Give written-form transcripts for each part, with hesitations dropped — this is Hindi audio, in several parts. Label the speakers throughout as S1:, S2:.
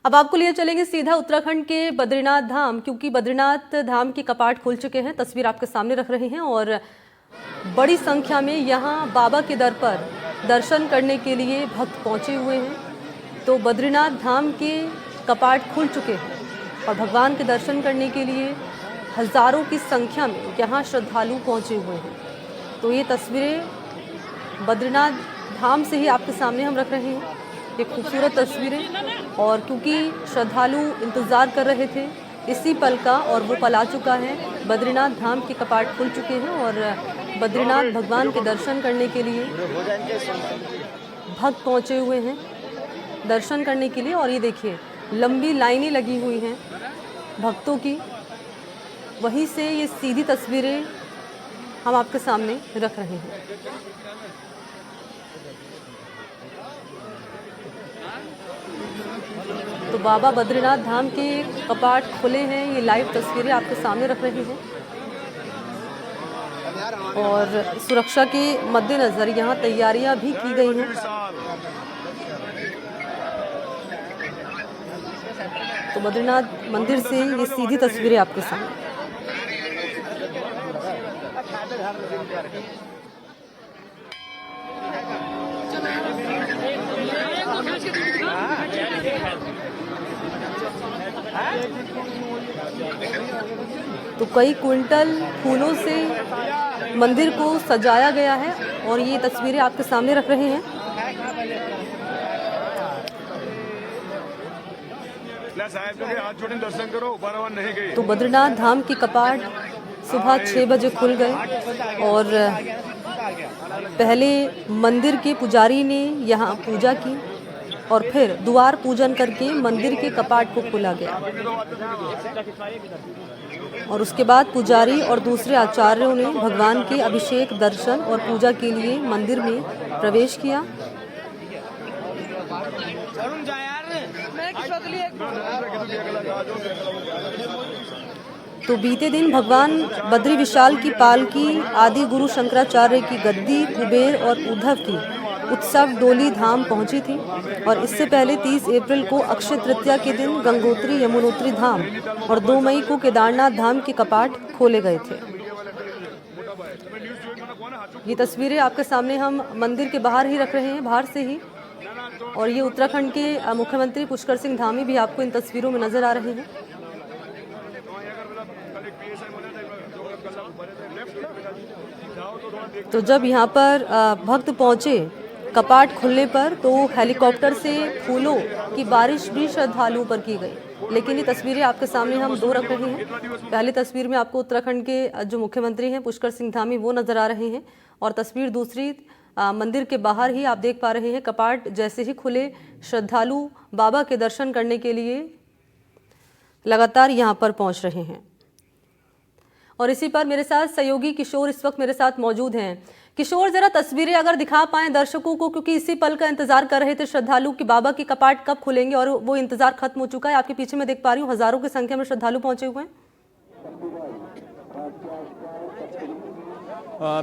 S1: अब आपको लिए चलेंगे सीधा उत्तराखंड के बद्रीनाथ धाम, क्योंकि बद्रीनाथ धाम के कपाट खुल चुके हैं। तस्वीर आपके सामने रख रहे हैं और बड़ी संख्या में यहाँ बाबा के दर पर दर्शन करने के लिए भक्त पहुँचे हुए हैं। तो बद्रीनाथ धाम के कपाट खुल चुके हैं और भगवान के दर्शन करने के लिए हज़ारों की संख्या में यहाँ श्रद्धालु पहुँचे हुए हैं। तो ये तस्वीरें बद्रीनाथ धाम से ही आपके सामने हम रख रहे हैं, ये खूबसूरत तस्वीरें। और क्योंकि श्रद्धालु इंतज़ार कर रहे थे इसी पल का, और वो पल आ चुका है। बद्रीनाथ धाम के कपाट खुल चुके हैं और बद्रीनाथ भगवान के दर्शन करने के लिए भक्त पहुँचे हुए हैं दर्शन करने के लिए। और ये देखिए लंबी लाइनें लगी हुई हैं भक्तों की। वहीं से ये सीधी तस्वीरें हम आपके सामने रख रहे हैं। तो बाबा बद्रीनाथ धाम के कपाट खुले हैं, ये लाइव तस्वीरें आपके सामने रख रहे हैं। और सुरक्षा के मद्देनज़र यहाँ तैयारियां भी की गई हैं। तो बद्रीनाथ मंदिर से ये सीधी तस्वीरें आपके सामने। तो कई क्विंटल फूलों से मंदिर को सजाया गया है और ये तस्वीरें आपके सामने रख रहे हैं। तो बद्रीनाथ धाम के कपाट सुबह 6 बजे खुल गए और पहले मंदिर के पुजारी ने यहाँ पूजा की और फिर द्वार पूजन करके मंदिर के कपाट को खोला गया। और उसके बाद पुजारी और दूसरे आचार्यों ने भगवान के अभिषेक, दर्शन और पूजा के लिए मंदिर में प्रवेश किया। तो बीते दिन भगवान बद्री विशाल की पालकी आदि गुरु शंकराचार्य की गद्दी, कुबेर और उद्धव की उत्सव डोली धाम पहुंची थी। और इससे पहले 30 अप्रैल को अक्षय तृतीया के दिन गंगोत्री, यमुनोत्री धाम और 2 मई को केदारनाथ धाम के कपाट खोले गए थे। ये तस्वीरें आपके सामने हम मंदिर के बाहर ही रख रहे हैं, बाहर से ही। और ये उत्तराखंड के मुख्यमंत्री पुष्कर सिंह धामी भी आपको इन तस्वीरों में नजर आ रहे हैं। तो जब यहाँ पर भक्त पहुँचे कपाट खुलने पर, तो हेलीकॉप्टर से फूलों की बारिश भी श्रद्धालुओं पर की गई। लेकिन ये तस्वीरें आपके सामने हम दो रख रहे हैं। पहली तस्वीर में आपको उत्तराखंड के जो मुख्यमंत्री हैं पुष्कर सिंह धामी वो नजर आ रहे हैं, और तस्वीर दूसरी मंदिर के बाहर ही आप देख पा रहे हैं। कपाट जैसे ही खुले, श्रद्धालु बाबा के दर्शन करने के लिए लगातार यहाँ पर पहुँच रहे हैं। और इसी पर मेरे साथ सहयोगी किशोर इस वक्त मेरे साथ मौजूद हैं। किशोर, जरा तस्वीरें अगर दिखा पाएं दर्शकों को, क्योंकि इसी पल का इंतजार कर रहे थे श्रद्धालु कि बाबा के कपाट कब खुलेंगे, और वो इंतजार खत्म हो चुका है। आपके पीछे मैं देख पा रही हूँ हजारों की संख्या में श्रद्धालु पहुंचे हुए हैं।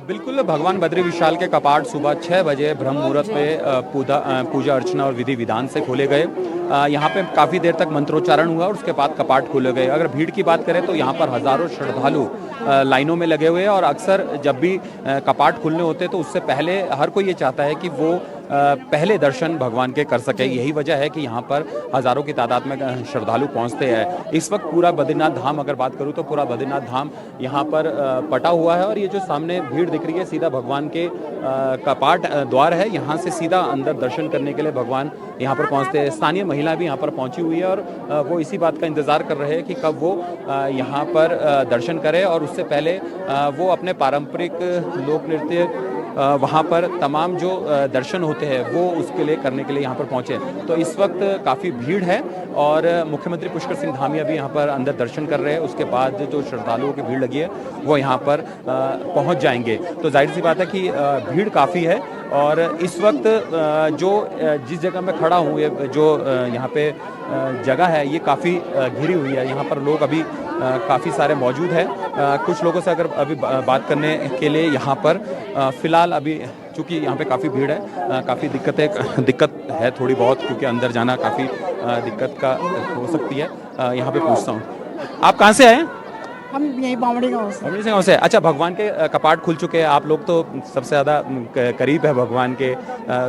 S2: बिल्कुल, भगवान बद्री विशाल के कपाट सुबह 6 बजे ब्रह्म मुहूर्त पे पूजा अर्चना और विधि विधान से खोले गए। यहाँ पे काफ़ी देर तक मंत्रोच्चारण हुआ और उसके बाद कपाट खोले गए। अगर भीड़ की बात करें तो यहाँ पर हज़ारों श्रद्धालु लाइनों में लगे हुए हैं, और अक्सर जब भी कपाट खुलने होते तो उससे पहले हर कोई ये चाहता है कि वो पहले दर्शन भगवान के कर सके। यही वजह है कि यहाँ पर हज़ारों की तादाद में श्रद्धालु पहुँचते हैं। इस वक्त पूरा बद्रीनाथ धाम अगर बात करूँ तो पूरा बद्रीनाथ धाम यहाँ पर पटा हुआ है, और ये जो सामने भीड़ दिख रही है सीधा भगवान के कपाट द्वार है। यहाँ से सीधा अंदर दर्शन करने के लिए भगवान यहाँ पर पहुँचते हैं। स्थानीय महिला भी यहाँ पर पहुँची हुई है और वो इसी बात का इंतज़ार कर रहे हैं कि कब वो यहाँ पर दर्शन करें, और उससे पहले वो अपने पारंपरिक लोक नृत्य वहाँ पर तमाम जो दर्शन होते हैं वो उसके लिए करने के लिए यहाँ पर पहुँचे। तो इस वक्त काफ़ी भीड़ है और मुख्यमंत्री पुष्कर सिंह धामी अभी यहाँ पर अंदर दर्शन कर रहे हैं। उसके बाद जो श्रद्धालुओं की भीड़ लगी है वो यहाँ पर पहुँच जाएंगे। तो जाहिर सी बात है कि भीड़ काफ़ी है। और इस वक्त जो जिस जगह मैं खड़ा हूँ, ये जो यहाँ पे जगह है ये काफ़ी घिरी हुई है। यहाँ पर लोग अभी काफ़ी सारे मौजूद हैं। कुछ लोगों से अगर अभी बात करने के लिए यहाँ पर फ़िलहाल अभी चूँकि यहाँ पे काफ़ी भीड़ है, काफ़ी दिक्कत है थोड़ी बहुत, क्योंकि अंदर जाना काफ़ी दिक्कत का हो सकती है। यहाँ पे पूछता हूँ, आप कहाँ से आए हैं?
S3: हम यही बावड़ी गाँव से।
S2: अमृत सिंह से। अच्छा, भगवान के कपाट खुल चुके हैं, आप लोग तो सबसे ज़्यादा करीब है भगवान के,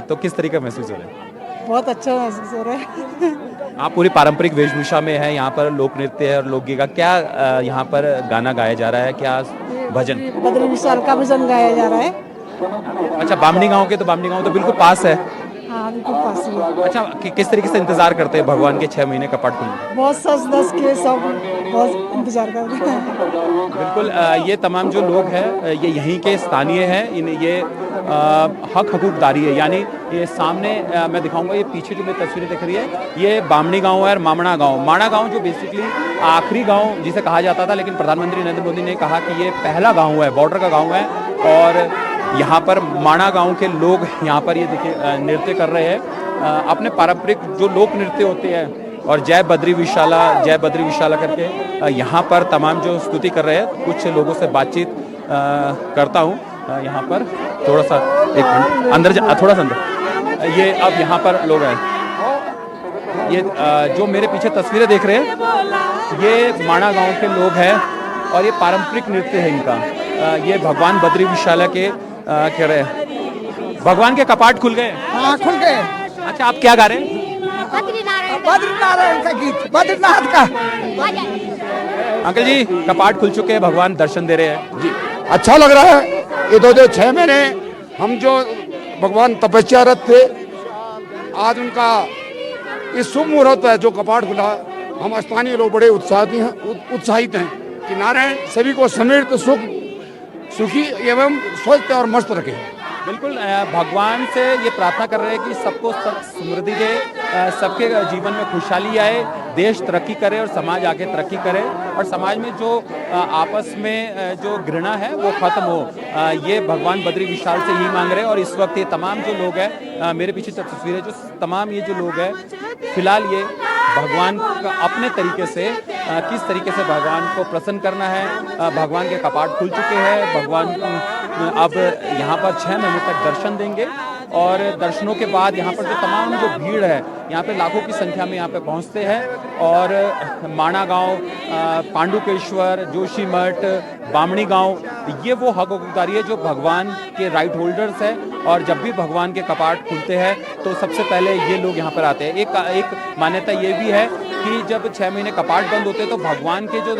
S2: तो किस तरीके का महसूस हो रहा है?
S3: बहुत अच्छा महसूस हो रहा है।
S2: आप पूरी पारंपरिक वेशभूषा में हैं, यहाँ पर लोक नृत्य है और लोकगीत का क्या यहाँ पर गाना गाया जा रहा है, क्या भजन?
S3: बद्री विशाल का भजन गाया जा रहा है।
S2: अच्छा, बामनी गांव तो बिल्कुल पास है।
S3: हाँ, बिल्कुल पास ही है।
S2: अच्छा, किस तरीके से इंतजार करते हैं भगवान के 6 महीने कपाट खुलने?
S3: बहुत सच धज के सब बहुत इंतजार कर रहे हैं।
S2: बिल्कुल, ये तमाम जो लोग हैं ये यहीं के स्थानीय हैं, ये हक हकूकदारी है, यानी ये सामने मैं दिखाऊंगा, ये पीछे जो मेरी तस्वीरें दिख रही है ये बामनी गांव है और मामणा गांव जो बेसिकली आखिरी गांव जिसे कहा जाता था, लेकिन प्रधानमंत्री नरेंद्र मोदी ने कहा कि ये पहला गांव है, बॉर्डर का गांव है। और यहाँ पर माणा गांव के लोग यहाँ पर ये देखिए नृत्य कर रहे हैं, अपने पारंपरिक जो लोक नृत्य होते हैं, और जय बद्री विशाला करके यहाँ पर तमाम जो स्तुति कर रहे हैं। कुछ लोगों से बातचीत करता हूँ यहाँ पर, थोड़ा सा एक मिनट अंदर थोड़ा सा अंदर। ये अब यहाँ पर लोग हैं, ये जो मेरे पीछे तस्वीरें देख रहे हैं ये माणा गांव के लोग हैं और ये पारंपरिक नृत्य है इनका। ये भगवान बद्री विशाला के कह रहे हैं, भगवान के कपाट खुल गए।
S3: हाँ, खुल गए।
S2: अच्छा, आप क्या गा रहे हैं?
S3: बद्रीनारायण का गीत, बद्रीनाथ का।
S2: अंकल जी, कपाट खुल चुके हैं, भगवान दर्शन दे रहे हैं जी।
S4: अच्छा लग रहा है। ये जो 6 महीने हम जो भगवान तपस्यारत थे, आज उनका इस शुभ मुहूर्त है जो कपाट खुला, हम स्थानीय लोग बड़े उत्साहित हैं कि नारायण सभी को समृद्ध सुखी एवं स्वस्थ और मस्त रखे।
S2: बिल्कुल, भगवान से ये प्रार्थना कर रहे हैं कि सबको समृद्धि दे, सबके जीवन में खुशहाली आए, देश तरक्की करे और समाज आगे तरक्की करे, और समाज में जो आपस में जो घृणा है वो खत्म हो। ये भगवान बद्री विशाल से ही मांग रहे हैं। और इस वक्त ये तमाम जो लोग हैं, मेरे पीछे तस्वीरें जो तमाम ये जो लोग हैं, फिलहाल ये भगवान का अपने तरीके से किस तरीके से भगवान को प्रसन्न करना है, भगवान के कपाट खुल चुके हैं, भगवान अब यहाँ पर 6 महीने तक दर्शन देंगे। और दर्शनों के बाद यहाँ पर जो तमाम जो भीड़ है, यहाँ पे लाखों की संख्या में यहाँ पे पहुँचते हैं। और माणा गांव, पांडुकेश्वर, जोशीमठ, बामणी गांव, ये वो हक हकूकदारी है जो भगवान के राइट होल्डर्स हैं। और जब भी भगवान के कपाट खुलते हैं तो सबसे पहले ये लोग यहाँ पर आते हैं। एक मान्यता ये भी है कि जब 6 महीने कपाट बंद होते हैं तो भगवान के जो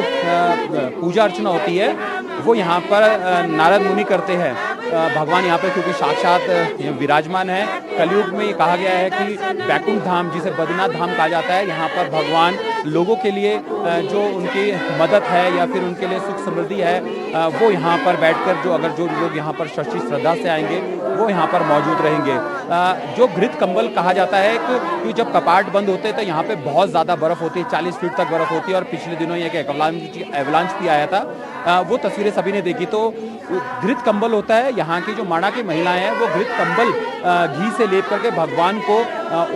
S2: पूजा अर्चना होती है वो यहाँ पर नारद मुनि करते हैं। भगवान यहाँ पर क्योंकि साक्षात विराजमान है। कलयुग में ये कहा गया है कि बैकुंठ धाम, जिसे बद्रीनाथ धाम कहा जाता है, यहाँ पर भगवान लोगों के लिए जो उनकी मदद है या फिर उनके लिए सुख समृद्धि है, वो यहाँ पर बैठकर जो लोग यहाँ पर सच्ची श्रद्धा से आएंगे वो यहाँ पर मौजूद रहेंगे। जो घृत कंबल कहा जाता है कि जब कपाट बंद होते हैं तो यहाँ पे बहुत ज़्यादा बर्फ़ होती है, 40 फीट तक बर्फ़ होती है। और पिछले दिनों एक एवलांच भी आया था, वो तस्वीरें सभी ने देखी। तो घृत कंबल होता है, यहाँ की जो माणा की महिलाएं हैं वो घृत कंबल घी से लेप करके भगवान को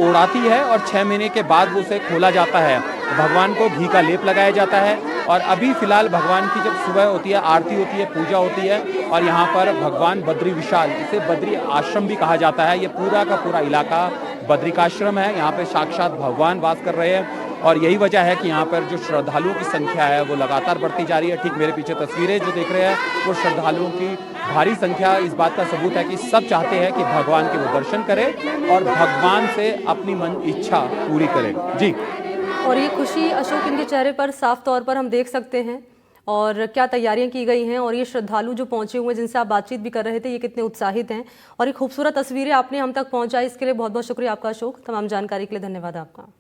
S2: ओढ़ाती है और 6 महीने के बाद वो उसे खोला जाता है। भगवान को घी का लेप लगाया जाता है। और अभी फिलहाल भगवान की जब सुबह होती है, आरती होती है, पूजा होती है, और यहाँ पर भगवान बद्री विशाल, इसे बद्री आश्रम भी कहा जाता है, ये पूरा का पूरा इलाका बद्रिकाश्रम है। यहाँ पे साक्षात भगवान वास कर रहे हैं। और यही वजह है कि यहाँ पर जो श्रद्धालुओं की संख्या है वो लगातार बढ़ती जा रही है। ठीक मेरे पीछे तस्वीरें जो देख रहे हैं वो श्रद्धालुओं की भारी संख्या इस बात का सबूत है कि सब चाहते हैं कि भगवान के वो दर्शन करें और भगवान से अपनी मन इच्छा पूरी करें जी।
S1: और ये खुशी अशोक इनके चेहरे पर साफ तौर पर हम देख सकते हैं। और क्या तैयारियां की गई हैं, और ये श्रद्धालु जो पहुंचे हुए हैं जिनसे आप बातचीत भी कर रहे थे, ये कितने उत्साहित हैं। और ये खूबसूरत तस्वीरें आपने हम तक पहुंचाई, इसके लिए बहुत बहुत शुक्रिया आपका अशोक। तमाम जानकारी के लिए धन्यवाद आपका।